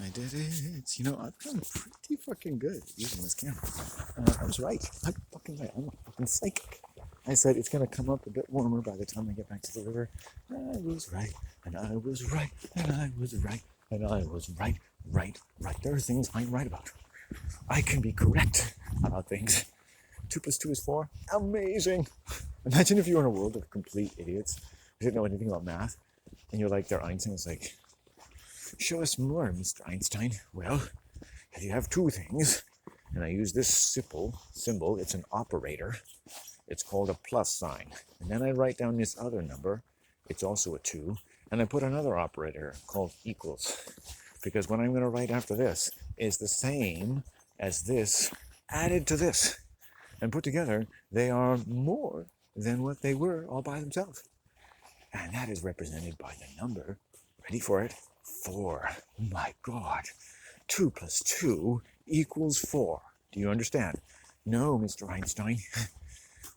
I did it. I've gotten pretty fucking good at using this camera. I was right. I'm fucking right. I'm a fucking psychic. I said it's going to come up a bit warmer by the time I get back to the river. I was right, and I was right, and I was right, and I was right, right. There are things I'm right about. I can be correct about things. 2 plus 2 is 4. Amazing. Imagine if you were in a world of complete idiots who didn't know anything about math, and you're like, their Einstein is like, show us more, Mr. Einstein. Well, if you have two things, and I use this symbol, it's an operator. It's called a plus sign. And then I write down this other number. It's also a 2. And I put another operator called equals. Because what I'm going to write after this is the same as this added to this. And put together, they are more than what they were all by themselves. And that is represented by the number, ready for it, 4. My God. 2 plus 2 equals 4. Do you understand? No, Mr. Einstein.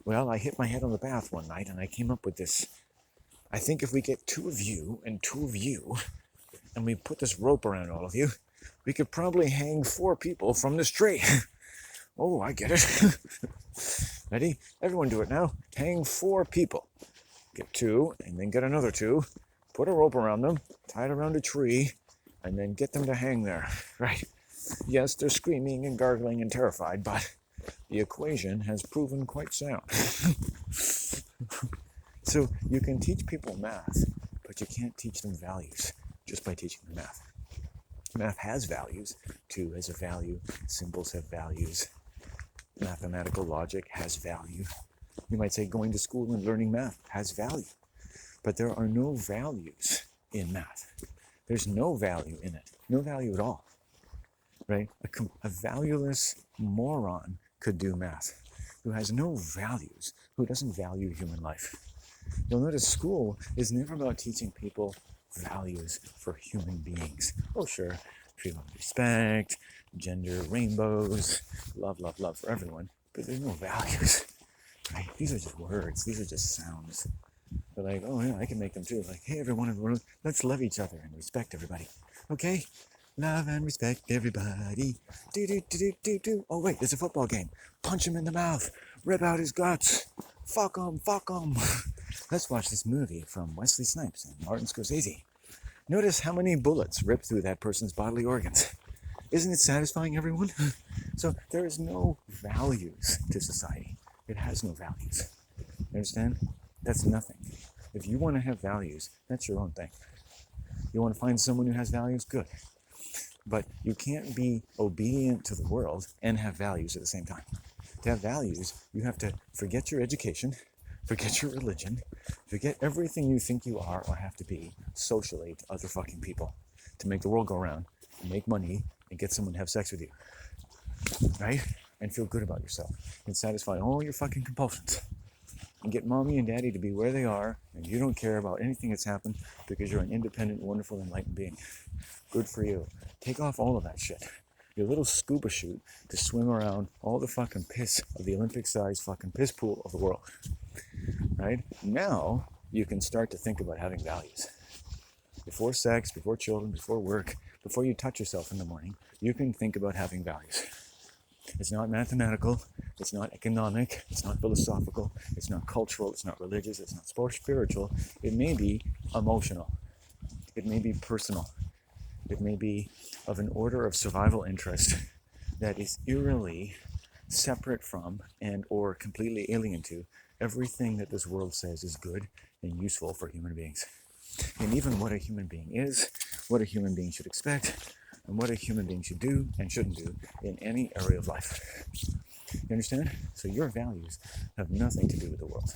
Well, I hit my head on the bath one night and I came up with this. I think if we get 2 of you and 2 of you, and we put this rope around all of you, we could probably hang 4 people from this tree. Oh, I get it. Ready? Everyone do it now. Hang 4 people. Get 2, and then get another 2. Put a rope around them, tie it around a tree, and then get them to hang there. Right? Yes, they're screaming and gargling and terrified, but the equation has proven quite sound. So you can teach people math, but you can't teach them values just by teaching them math. Math has values. 2 has a value. Symbols have values. Mathematical logic has value. You might say going to school and learning math has value. But there are no values in math. There's no value in it. No value at all. Right? A valueless moron could do math, who has no values, who doesn't value human life. You'll notice school is never about teaching people values for human beings. Oh, sure, freedom and respect, gender, rainbows, love for everyone, but there's no values. Right? These are just words. These are just sounds. They're like, oh yeah, I can make them too. Like, hey, everyone, let's love each other and respect everybody. Okay? Love and respect everybody. Do. Oh, wait, there's a football game. Punch him in the mouth. Rip out his guts. Fuck him. Let's watch this movie from Wesley Snipes and Martin Scorsese. Notice how many bullets rip through that person's bodily organs. Isn't it satisfying, everyone? So there is no values to society. It has no values. You understand? That's nothing. If you want to have values, that's your own thing. You want to find someone who has values? Good. But you can't be obedient to the world and have values at the same time. To have values, you have to forget your education, forget your religion, forget everything you think you are or have to be socially to other fucking people to make the world go around, and make money, and get someone to have sex with you. Right? And feel good about yourself. And satisfy all your fucking compulsions. And get mommy and daddy to be where they are, and you don't care about anything that's happened because you're an independent, wonderful, enlightened being. Good for you. Take off all of that shit. Your little scuba chute to swim around all the fucking piss of the Olympic-sized fucking piss pool of the world. Right? Now, you can start to think about having values. Before sex, before children, before work, before you touch yourself in the morning, you can think about having values. It's not mathematical, it's not economic, it's not philosophical, it's not cultural, it's not religious, it's not spiritual. It may be emotional. It may be personal. It may be of an order of survival interest that is eerily separate from and or completely alien to everything that this world says is good and useful for human beings. And even what a human being is, what a human being should expect, and what a human being should do and shouldn't do in any area of life. You understand? So your values have nothing to do with the world.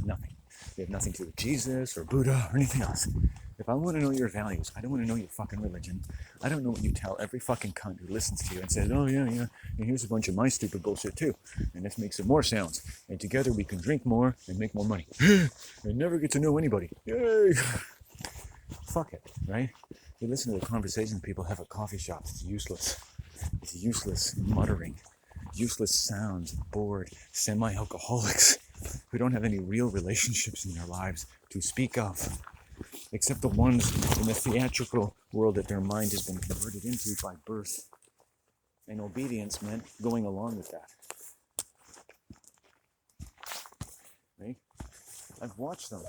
Nothing. They have nothing to do with Jesus or Buddha or anything else. If I want to know your values, I don't want to know your fucking religion. I don't know what you tell every fucking cunt who listens to you and says, oh yeah, and here's a bunch of my stupid bullshit too. And this makes some more sounds. And together we can drink more and make more money. And never get to know anybody. Yay! Fuck it, right? You listen to the conversations people have at coffee shops. It's useless. It's useless muttering. Useless sounds, bored, semi-alcoholics who don't have any real relationships in their lives to speak of. except the ones in the theatrical world that their mind has been converted into by birth. And obedience meant going along with that. Right? I've watched them.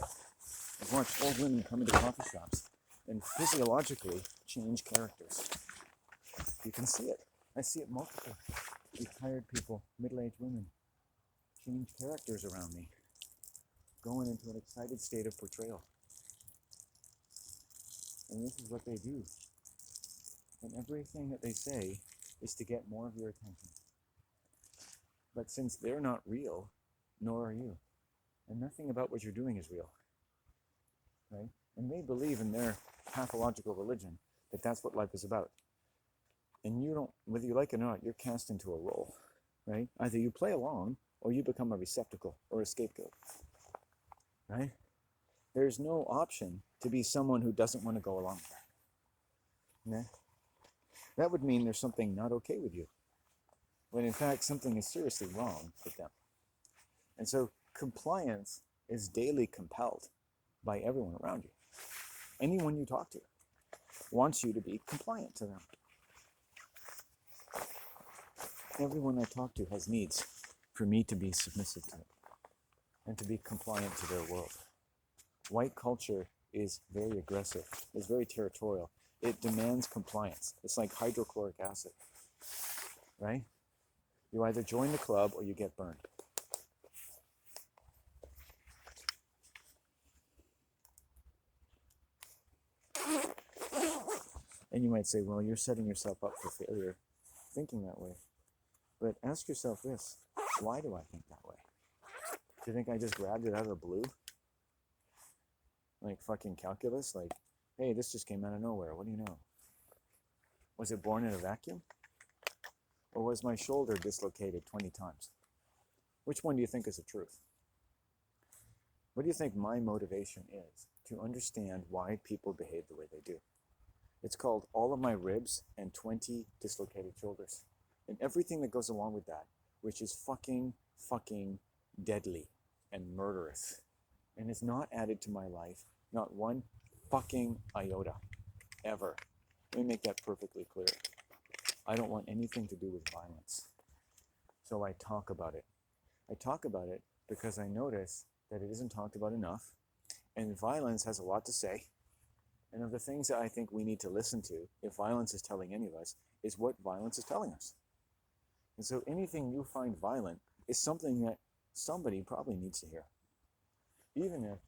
I've watched old women come into coffee shops and physiologically change characters. You can see it. I see it multiple. Retired people, middle-aged women, change characters around me, going into an excited state of portrayal. And this is what they do. And everything that they say is to get more of your attention. But since they're not real, nor are you. And nothing about what you're doing is real. Right? And they believe in their pathological religion that that's what life is about. And you don't, whether you like it or not, you're cast into a role. Right? Either you play along or you become a receptacle or a scapegoat. Right? There's no option to be someone who doesn't want to go along with that. Yeah? That would mean there's something not okay with you, when in fact something is seriously wrong with them. And so compliance is daily compelled by everyone around you. Anyone you talk to wants you to be compliant to them. Everyone I talk to has needs for me to be submissive to them and to be compliant to their world. White culture is very aggressive, it's very territorial. It demands compliance. It's like hydrochloric acid, right? You either join the club or you get burned. And you might say, well, you're setting yourself up for failure thinking that way. But ask yourself this, why do I think that way? Do you think I just grabbed it out of the blue? Like fucking calculus? Like, hey, this just came out of nowhere. What do you know? Was it born in a vacuum? Or was my shoulder dislocated 20 times? Which one do you think is the truth? What do you think my motivation is to understand why people behave the way they do? It's called all of my ribs and 20 dislocated shoulders. And everything that goes along with that, which is fucking deadly and murderous. And it's not added to my life, not one fucking iota, ever. Let me make that perfectly clear. I don't want anything to do with violence. So I talk about it. I talk about it because I notice that it isn't talked about enough, and violence has a lot to say. And of the things that I think we need to listen to, if violence is telling any of us, is what violence is telling us. And so anything you find violent is something that somebody probably needs to hear. Even if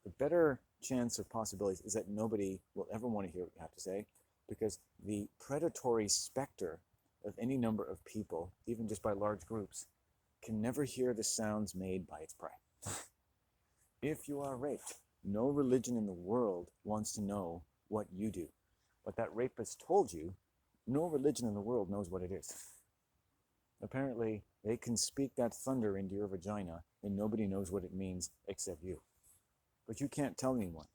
the better chance of possibilities is that nobody will ever want to hear what you have to say, because the predatory specter of any number of people, even just by large groups, can never hear the sounds made by its prey. If you are raped, no religion in the world wants to know what you do. What that rapist told you, no religion in the world knows what it is. Apparently, they can speak that thunder into your vagina and nobody knows what it means except you. But you can't tell anyone.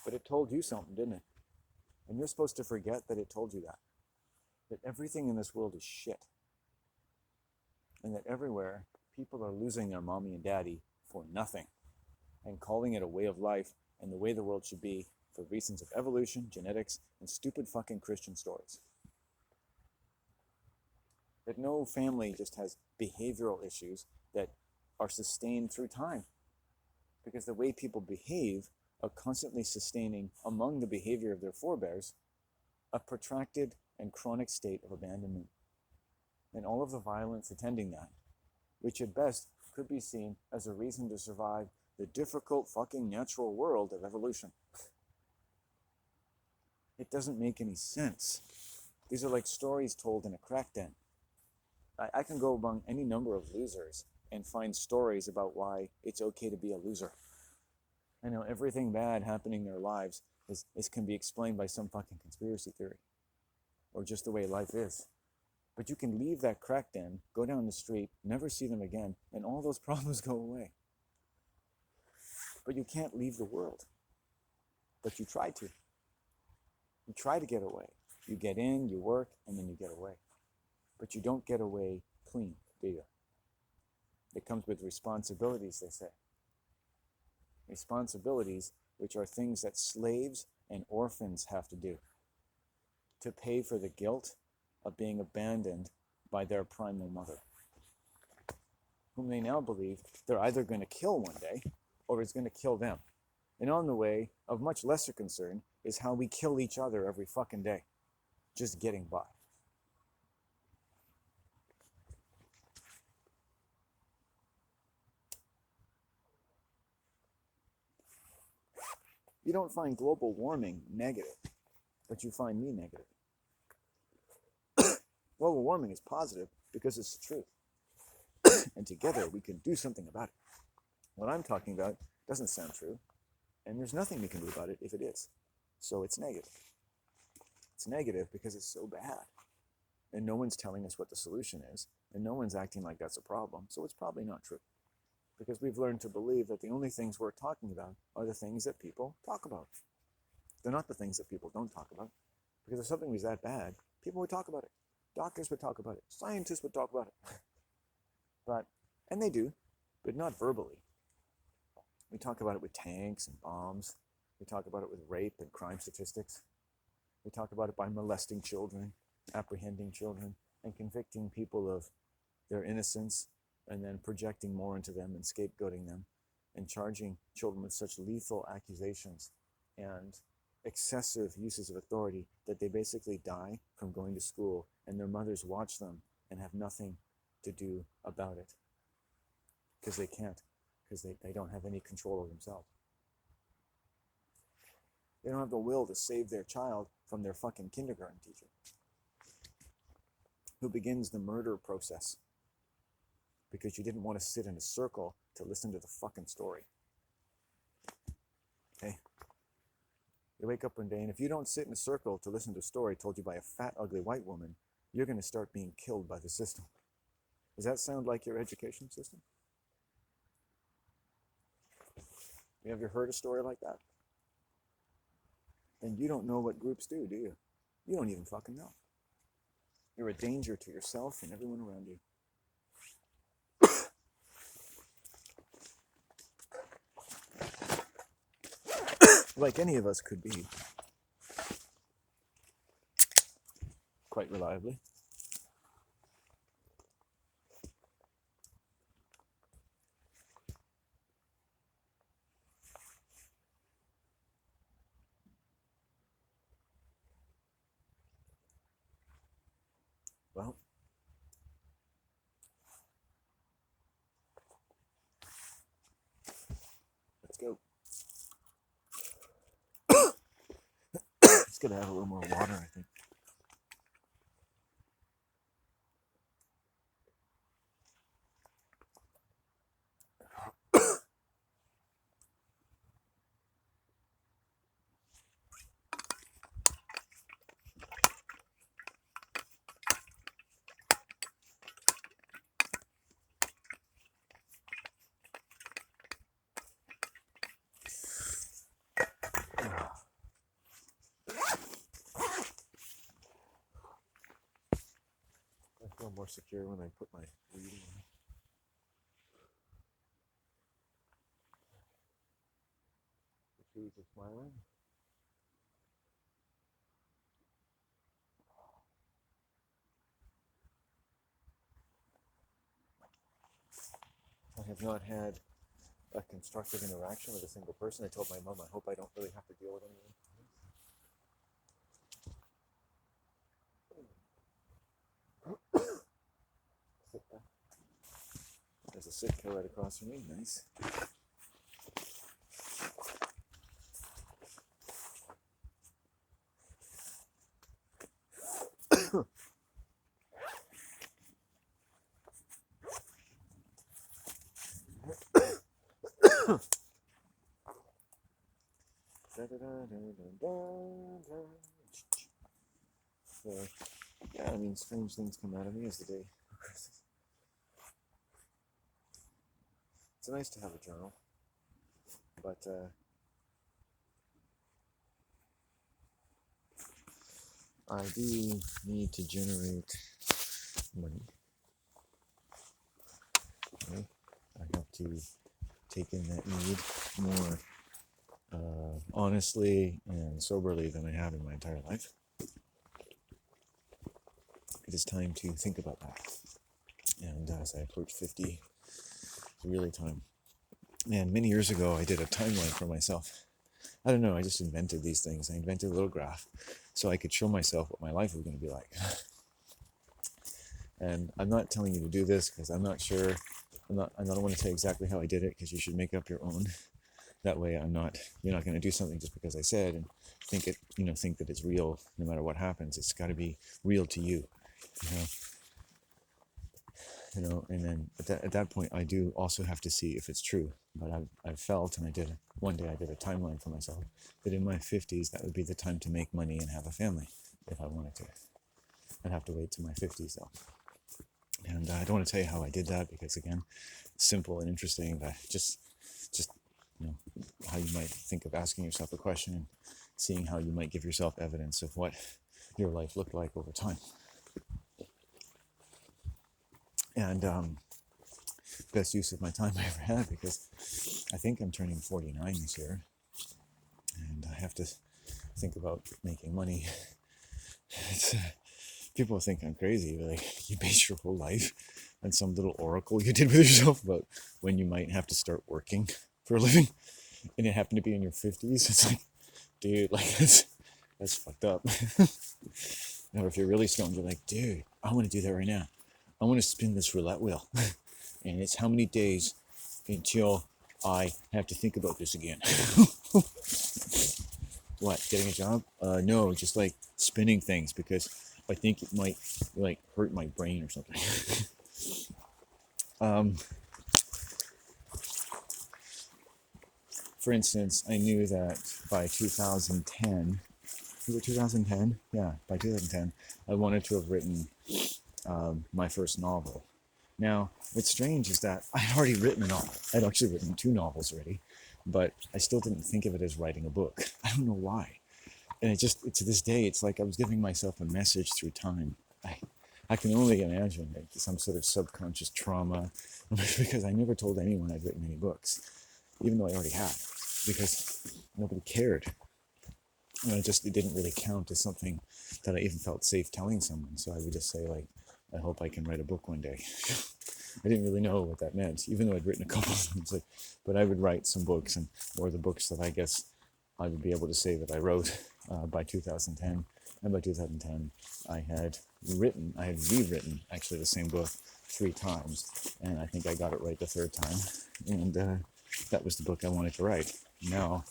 But it told you something, didn't it? And you're supposed to forget that it told you that. That everything in this world is shit. And that everywhere, people are losing their mommy and daddy for nothing. And calling it a way of life and the way the world should be for reasons of evolution, genetics, and stupid fucking Christian stories. That no family just has behavioral issues that are sustained through time. Because the way people behave are constantly sustaining, among the behavior of their forebears, a protracted and chronic state of abandonment. And all of the violence attending that, which at best could be seen as a reason to survive the difficult fucking natural world of evolution. It doesn't make any sense. These are like stories told in a crack den. I can go among any number of losers and find stories about why it's okay to be a loser. I know everything bad happening in their lives can be explained by some fucking conspiracy theory, or just the way life is. But you can leave that crack den, go down the street, never see them again, and all those problems go away. But you can't leave the world. But you try to. You try to get away. You get in, you work, and then you get away. But you don't get away clean, do you? It comes with responsibilities, they say. responsibilities which are things that slaves and orphans have to do to pay for the guilt of being abandoned by their primal mother, whom they now believe they're either going to kill one day or is going to kill them. And on the way, of much lesser concern, is how we kill each other every fucking day, just getting by. You don't find global warming negative, but you find me negative. Global warming is positive because it's the truth. And together we can do something about it. What I'm talking about doesn't sound true, and there's nothing we can do about it if it is. So it's negative. It's negative because it's so bad. And no one's telling us what the solution is, and no one's acting like that's a problem, so it's probably not true. Because we've learned to believe that the only things we're talking about are the things that people talk about. They're not the things that people don't talk about. Because if something was that bad, people would talk about it. Doctors would talk about it. Scientists would talk about it. And they do, but not verbally. We talk about it with tanks and bombs. We talk about it with rape and crime statistics. We talk about it by molesting children, apprehending children, and convicting people of their innocence, and then projecting more into them and scapegoating them, and charging children with such lethal accusations and excessive uses of authority that they basically die from going to school, and their mothers watch them and have nothing to do about it. Because they can't, because they don't have any control over themselves. They don't have the will to save their child from their fucking kindergarten teacher, who begins the murder process because you didn't want to sit in a circle to listen to the fucking story. Okay? You wake up one day, and if you don't sit in a circle to listen to a story told you by a fat, ugly white woman, you're going to start being killed by the system. Does that sound like your education system? You ever heard a story like that? Then you don't know what groups do you? You don't even fucking know. You're a danger to yourself and everyone around you. Like any of us could be. Quite reliably. Well, let's go. It's gonna have a little more water, I think. I feel more secure when I put my weed in. The trees are smiling. I have not had a constructive interaction with a single person. I told my mom, I hope I don't really have to deal with anyone. There's a Sitka right across from me. Nice. So, yeah, I mean, strange things come out of me as the day progresses. It's nice to have a journal, but I do need to generate money. Okay? I have to take in that need more honestly and soberly than I have in my entire life. It is time to think about that. And as I approach 50, it's really time. And many years ago, I did a timeline for myself. I don't know, I just invented these things. I invented a little graph so I could show myself what my life was going to be like. And I'm not telling you to do this because I'm not sure. I don't want to tell you exactly how I did it because you should make up your own. That way, you're not going to do something just because I said and think that it's real no matter what happens. It's got to be real to you, And then at that point, I do also have to see if it's true. But I've felt, and one day I did a timeline for myself that in my 50s that would be the time to make money and have a family if I wanted to. I'd have to wait till my 50s though. And I don't want to tell you how I did that because again, it's simple and interesting. But just how you might think of asking yourself a question and seeing how you might give yourself evidence of what your life looked like over time. And best use of my time I ever had because I think I'm turning 49 this year, and I have to think about making money. People think I'm crazy, but like you base your whole life on some little oracle you did with yourself about when you might have to start working for a living, and it happened to be in your 50s. It's like, dude, like that's fucked up. Or if you're really stoned, you're like, dude, I want to do that right now. I want to spin this roulette wheel, and it's how many days until I have to think about this again. What, getting a job? No, just like spinning things because I think it might like hurt my brain or something. For instance, I knew that by 2010, was it 2010? Yeah, by 2010, I wanted to have written my first novel. Now, what's strange is that I had already written a novel. I'd actually written 2 novels already, but I still didn't think of it as writing a book. I don't know why. And to this day, it's like I was giving myself a message through time. I can only imagine like some sort of subconscious trauma because I never told anyone I'd written any books, even though I already had, because nobody cared. And it didn't really count as something that I even felt safe telling someone. So I would just say like, I hope I can write a book one day. I didn't really know what that meant, even though I'd written a couple of them. But I would write some books, or the books that I guess I would be able to say that I wrote by 2010. And by 2010, I had rewritten actually the same book 3 times. And I think I got it right the 3rd time. And that was the book I wanted to write. Now,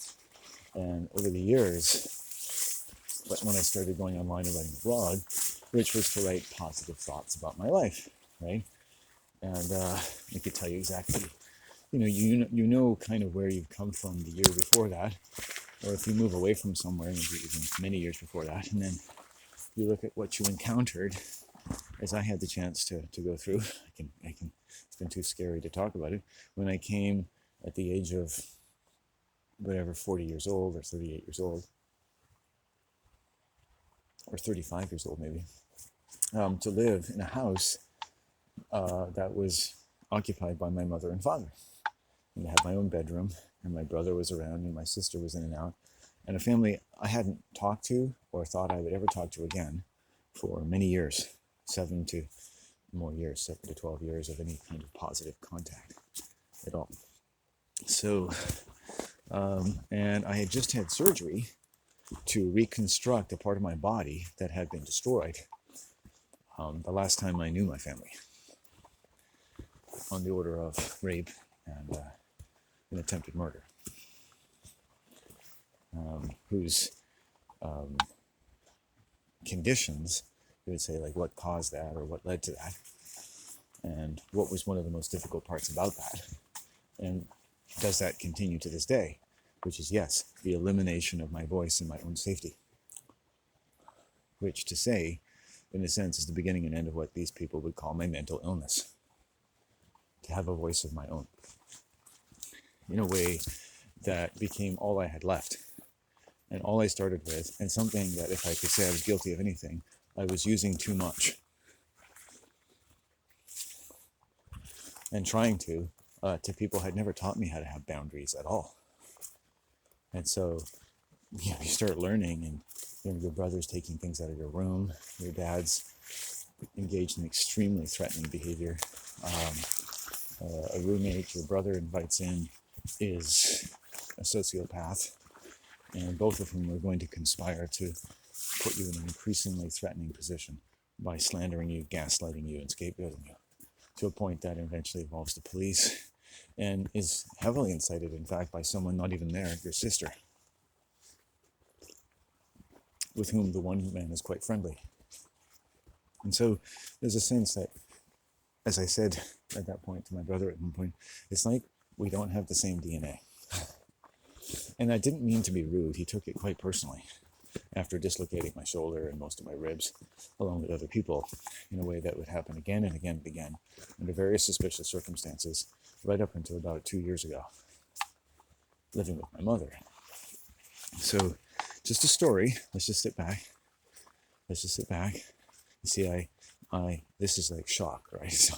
and over the years, but when I started going online and writing a blog, which was to write positive thoughts about my life, right? And I could tell you exactly, you know kind of where you've come from the year before that, or if you move away from somewhere, maybe even many years before that, and then you look at what you encountered, as I had the chance to go through. I can. It's been too scary to talk about it. When I came at the age of whatever, 40 years old or 38 years old, or 35 years old maybe, to live in a house that was occupied by my mother and father. And I had my own bedroom, and my brother was around, and my sister was in and out, and a family I hadn't talked to or thought I would ever talk to again for many years, 7 to 12 years of any kind of positive contact at all. So, and I had just had surgery to reconstruct a part of my body that had been destroyed the last time I knew my family, on the order of rape and an attempted murder, whose conditions, you would say, like what caused that or what led to that, and what was one of the most difficult parts about that, and does that continue to this day, which is, yes, the elimination of my voice and my own safety, which to say, in a sense, is the beginning and end of what these people would call my mental illness, to have a voice of my own, in a way that became all I had left, and all I started with, and something that if I could say I was guilty of anything, I was using too much, and trying to people had never taught me how to have boundaries at all. And so, you start learning, and your brother's taking things out of your room, your dad's engaged in extremely threatening behavior. A roommate your brother invites in is a sociopath, and both of whom are going to conspire to put you in an increasingly threatening position by slandering you, gaslighting you, and scapegoating you, to a point that eventually involves the police and is heavily incited, in fact, by someone not even there, your sister, with whom the one man is quite friendly. And so there's a sense that, as I said at that point to my brother at one point, it's like we don't have the same DNA. And I didn't mean to be rude. He took it quite personally after dislocating my shoulder and most of my ribs, along with other people, in a way that would happen again and again and again, under various suspicious circumstances, right up until about 2 years ago, living with my mother. So, just a story. Let's just sit back. You see, this is like shock, right? So,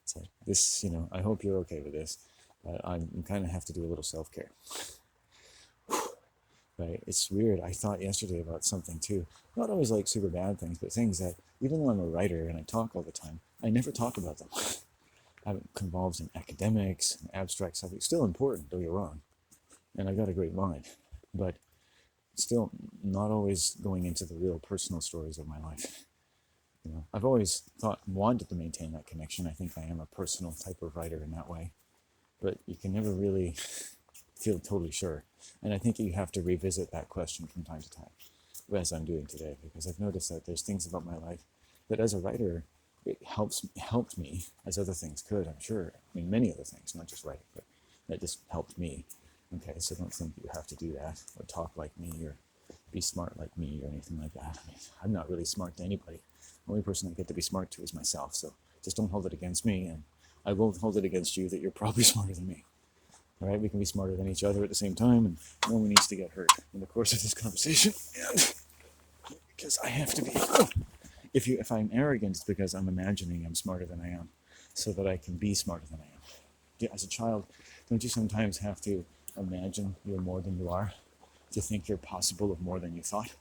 it's like this, I hope you're okay with this, but I kind of have to do a little self-care. Right? It's weird. I thought yesterday about something too. Not always like super bad things, but things that, even though I'm a writer and I talk all the time, I never talk about them. I'm involved in academics and abstract stuff. It's still important, don't get wrong. And I got a great mind. But still not always going into the real personal stories of my life. I've always wanted to maintain that connection. I think I am a personal type of writer in that way. But you can never really feel totally sure. And I think you have to revisit that question from time to time, as I'm doing today, because I've noticed that there's things about my life that as a writer, it helped me, as other things could, I'm sure. I mean, many other things, not just writing, but that just helped me. Okay, so don't think you have to do that, or talk like me, or be smart like me, or anything like that. I mean, I'm not really smart to anybody. The only person I get to be smart to is myself, so just don't hold it against me, and I won't hold it against you that you're probably smarter than me. All right, we can be smarter than each other at the same time, and no one needs to get hurt in the course of this conversation. And because I have to be, if I'm arrogant, it's because I'm imagining I'm smarter than I am, so that I can be smarter than I am. As a child, don't you sometimes have to imagine you're more than you are, to think you're possible of more than you thought?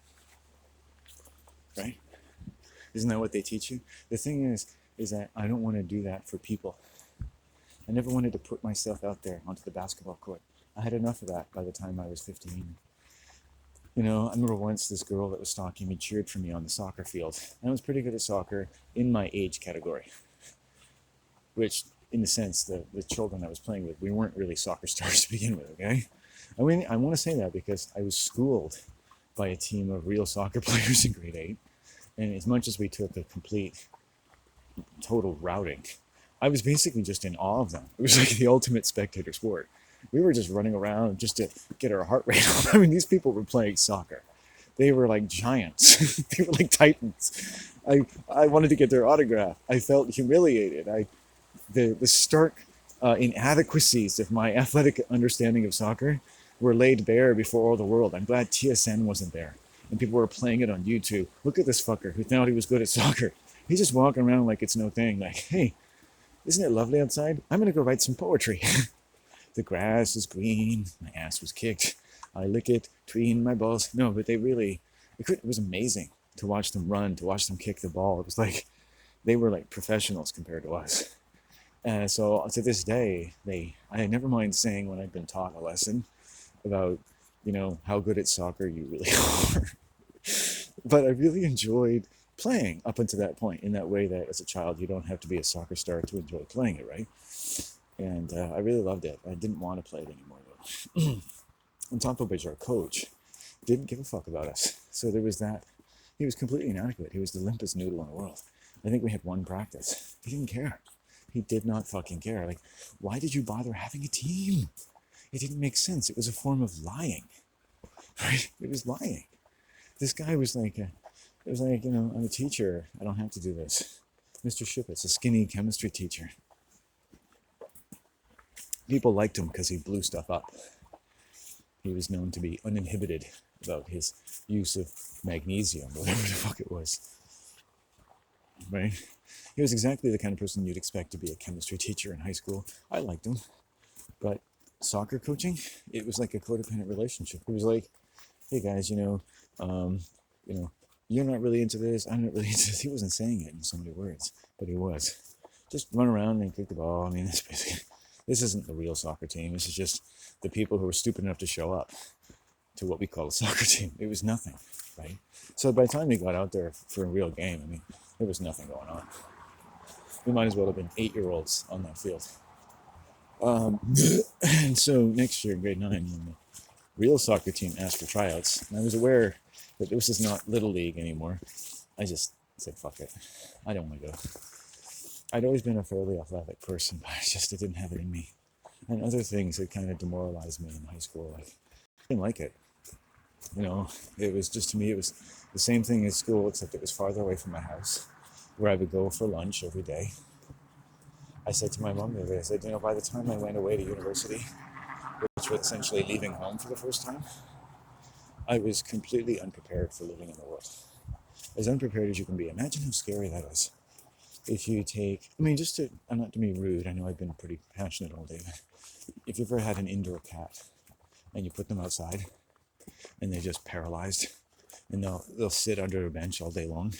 Right? Isn't that what they teach you? The thing is that I don't want to do that for people. I never wanted to put myself out there onto the basketball court. I had enough of that by the time I was 15. I remember once this girl that was stalking me cheered for me on the soccer field. I was pretty good at soccer in my age category, which, in the sense, the children I was playing with, we weren't really soccer stars to begin with, okay? I mean, I want to say that because I was schooled by a team of real soccer players in grade 8, and as much as we took a complete, total routing, I was basically just in awe of them. It was like the ultimate spectator sport. We were just running around just to get our heart rate up. I mean, these people were playing soccer. They were like giants. They were like titans. I wanted to get their autograph. I felt humiliated. The stark inadequacies of my athletic understanding of soccer were laid bare before all the world. I'm glad TSN wasn't there. And people were playing it on YouTube. Look at this fucker who thought he was good at soccer. He's just walking around like it's no thing. Like, hey, isn't it lovely outside? I'm going to go write some poetry. The grass is green. My ass was kicked. I lick it between my balls. No, but it was amazing to watch them run, to watch them kick the ball. It was like they were like professionals compared to us. And so to this day, I never mind saying when I've been taught a lesson about, how good at soccer you really are. But I really enjoyed playing up until that point, in that way that as a child, you don't have to be a soccer star to enjoy playing it, right? And I really loved it. I didn't want to play it anymore, though. On top of which, our coach didn't give a fuck about us. So there was that. He was completely inadequate. He was the limpest noodle in the world. I think we had one practice. He didn't care. He did not fucking care. Like, why did you bother having a team? It didn't make sense. It was a form of lying. Right? It was lying. This guy was like, I'm a teacher. I don't have to do this. Mr. Shippets, a skinny chemistry teacher. People liked him because he blew stuff up. He was known to be uninhibited about his use of magnesium, whatever the fuck it was. Right? He was exactly the kind of person you'd expect to be a chemistry teacher in high school. I liked him. But soccer coaching, it was like a codependent relationship. It was like, hey guys, you know, you're not really into this, I'm not really into this. He wasn't saying it in so many words, but he was. Just run around and kick the ball. I mean, that's basically, this isn't the real soccer team. This is just the people who were stupid enough to show up to what we call a soccer team. It was nothing, right? So by the time we got out there for a real game, I mean, there was nothing going on. We might as well have been 8-year-olds on that field. And so next year, grade 9, when the real soccer team asked for tryouts, and I was aware that this is not Little League anymore, I just said, fuck it. I don't want to go. I'd always been a fairly athletic person, but it didn't have it in me. And other things that kind of demoralized me in high school, like, I didn't like it. It was just, to me, it was the same thing as school, except it was farther away from my house, where I would go for lunch every day. I said to my mom the other day, I said, by the time I went away to university, which was essentially leaving home for the first time, I was completely unprepared for living in the world. As unprepared as you can be. Imagine how scary that is. If you take, I'm not to be rude, I know I've been pretty passionate all day, but if you've ever had an indoor cat and you put them outside and they're just paralyzed and they'll sit under a bench all day long,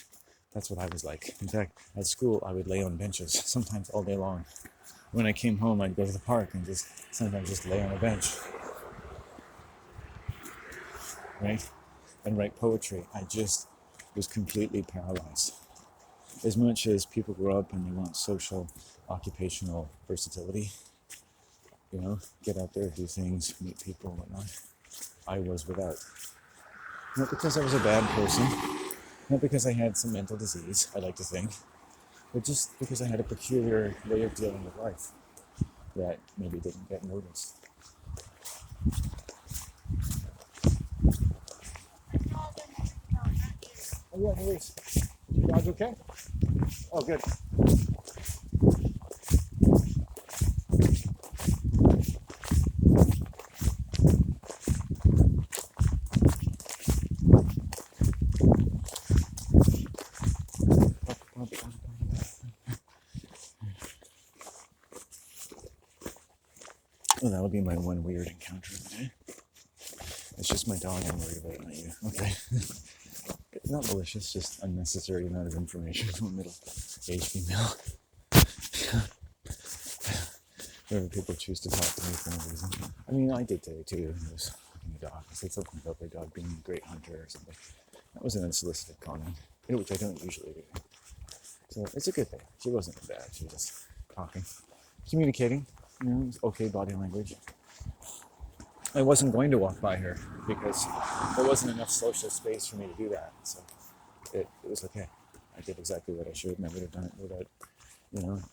that's what I was like. In fact, at school, I would lay on benches, sometimes all day long. When I came home, I'd go to the park and sometimes just lay on a bench, right? And write poetry. I just was completely paralyzed. As much as people grow up and they want social, occupational versatility, get out there, do things, meet people, whatnot, I was without. Not because I was a bad person, not because I had some mental disease, I like to think, but just because I had a peculiar way of dealing with life that maybe didn't get noticed. Oh yeah, no worries. Is your dog okay? Oh, good. Well, that'll be my one weird encounter of the day. It's just my dog I'm worried about, not you. Okay. Not malicious, just unnecessary amount of information from a middle-aged female. Whenever people choose to talk to me for no reason. I mean, I did today too. I was talking to a dog. I said something about their dog being a great hunter or something. That was an unsolicited comment, which I don't usually do. So it's a good thing. She wasn't bad. She was just talking, communicating. Okay body language. I wasn't going to walk by her because there wasn't enough social space for me to do that. So it was okay. I did exactly what I should, and I would have done it without,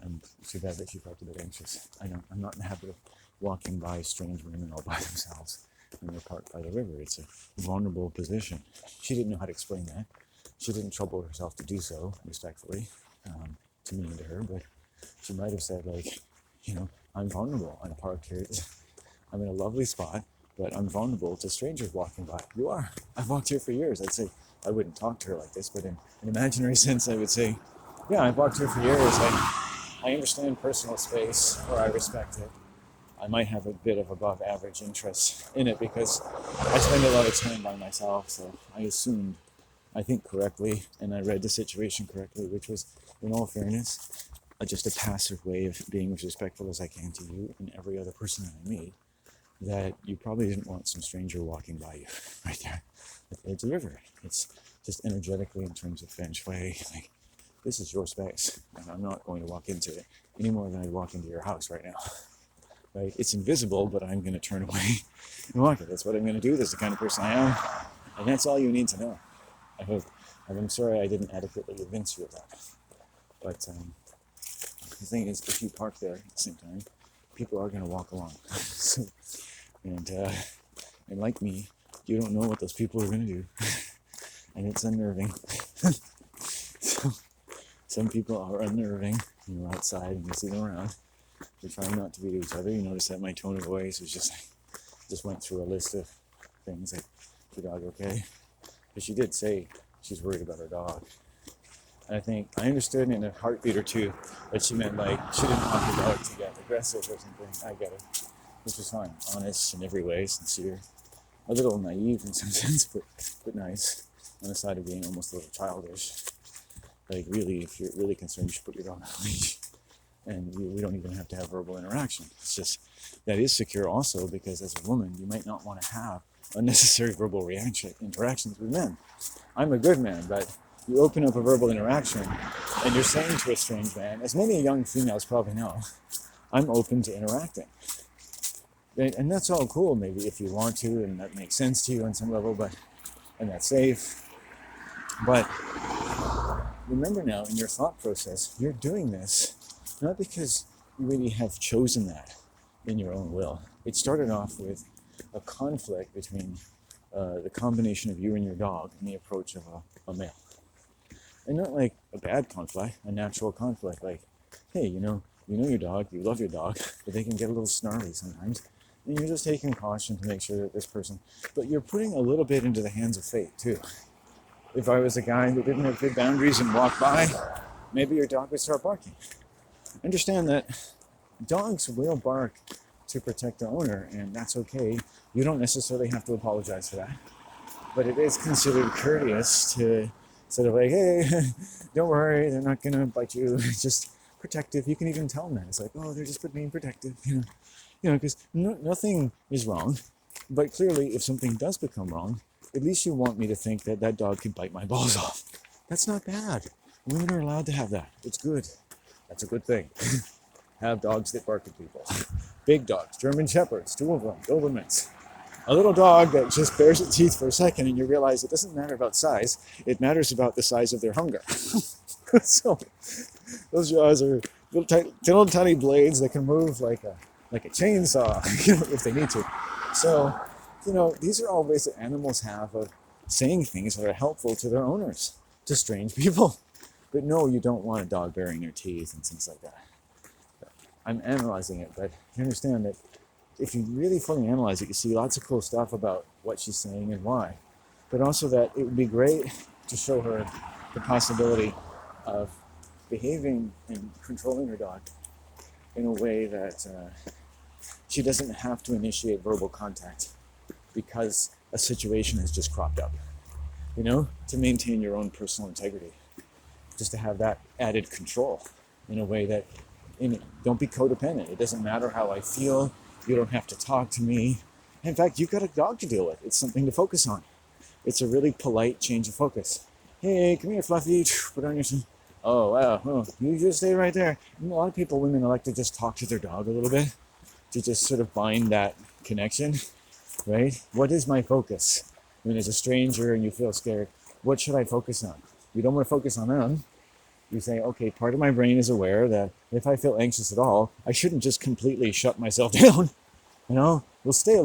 and it's too bad that she felt a bit anxious. I'm not in the habit of walking by strange women all by themselves when they're parked by the river. It's a vulnerable position. She didn't know how to explain that. She didn't trouble herself to do so, respectfully, to me and to her, but she might have said, I'm vulnerable. I'm parked here. I'm in a lovely spot, but I'm vulnerable to strangers walking by. You are. I've walked here for years. I'd say I wouldn't talk to her like this, but in an imaginary sense, I would say, yeah, I've walked here for years. I understand personal space, or I respect it. I might have a bit of above average interest in it because I spend a lot of time by myself, so I assumed, I think correctly, and I read the situation correctly, which was, in all fairness, just a passive way of being as respectful as I can to you and every other person that I meet, that you probably didn't want some stranger walking by you right there at the edge of the river. It's just energetically in terms of feng shui, like, this is your space, and I'm not going to walk into it any more than I'd walk into your house right now. Right? It's invisible, but I'm going to turn away and walk it. That's what I'm going to do. That's the kind of person I am, and that's all you need to know. I hope. I'm sorry I didn't adequately convince you of that. But the thing is, if you park there at the same time, people are going to walk along. And like me, you don't know what those people are going to do. And it's unnerving. So, some people are unnerving. You're outside and you see them around. You're trying not to be to each other. You notice that my tone of voice was just went through a list of things like, is your dog okay? But she did say she's worried about her dog. And I think I understood in a heartbeat or two that she meant like she didn't want her dog to get aggressive or something. I get it. which is fine. Honest in every way, sincere. A little naive in some sense, but nice. On the side of being almost a little childish. Like really, if you're really concerned, you should put your dog on a leash. And we don't even have to have verbal interaction. It's just, that is secure also because as a woman, you might not want to have unnecessary verbal interactions with men. I'm a good man, but you open up a verbal interaction and you're saying to a strange man, as many young females probably know, I'm open to interacting. And that's all cool maybe if you want to and that makes sense to you on some level, and that's safe. But remember now in your thought process, you're doing this not because you really have chosen that in your own will. It started off with a conflict between the combination of you and your dog and the approach of a male. And not like a bad conflict, a natural conflict, like, hey, you know your dog, you love your dog, but they can get a little snarly sometimes. And you're just taking caution to make sure that this person, but you're putting a little bit into the hands of fate too. If I was a guy that didn't have good boundaries and walked by, maybe your dog would start barking. Understand that dogs will bark to protect their owner, and that's okay. You don't necessarily have to apologize for that. But it is considered courteous to sort of like, hey, don't worry, they're not going to bite you. It's just protective. You can even tell them that. It's like, oh, they're just being protective. Because nothing is wrong. But clearly, if something does become wrong, at least you want me to think that that dog could bite my balls off. That's not bad. Women are allowed to have that. It's good. That's a good thing. Have dogs that bark at people. Big dogs, German Shepherds, 2 of them, Dobermans. A little dog that just bares its teeth for a second and you realize it doesn't matter about size, it matters about the size of their hunger. So those jaws are little tiny blades that can move like a chainsaw, if they need to. So, these are all ways that animals have of saying things that are helpful to their owners, to strange people. But no, you don't want a dog baring their teeth and things like that. I'm analyzing it, but you understand that if you really fully analyze it, you see lots of cool stuff about what she's saying and why. But also that it would be great to show her the possibility of behaving and controlling her dog in a way that she doesn't have to initiate verbal contact because a situation has just cropped up, to maintain your own personal integrity, just to have that added control in a way that, don't be codependent. It doesn't matter how I feel. You don't have to talk to me. In fact, you've got a dog to deal with. It's something to focus on. It's a really polite change of focus. Hey, come here, Fluffy. Put on your... Oh, wow. Oh, you just stay right there. And a lot of women like to just talk to their dog a little bit to just sort of bind that connection, right? What is my focus? When there's a stranger and you feel scared, what should I focus on? You don't want to focus on them. You say, okay, part of my brain is aware that if I feel anxious at all, I shouldn't just completely shut myself down. We'll stay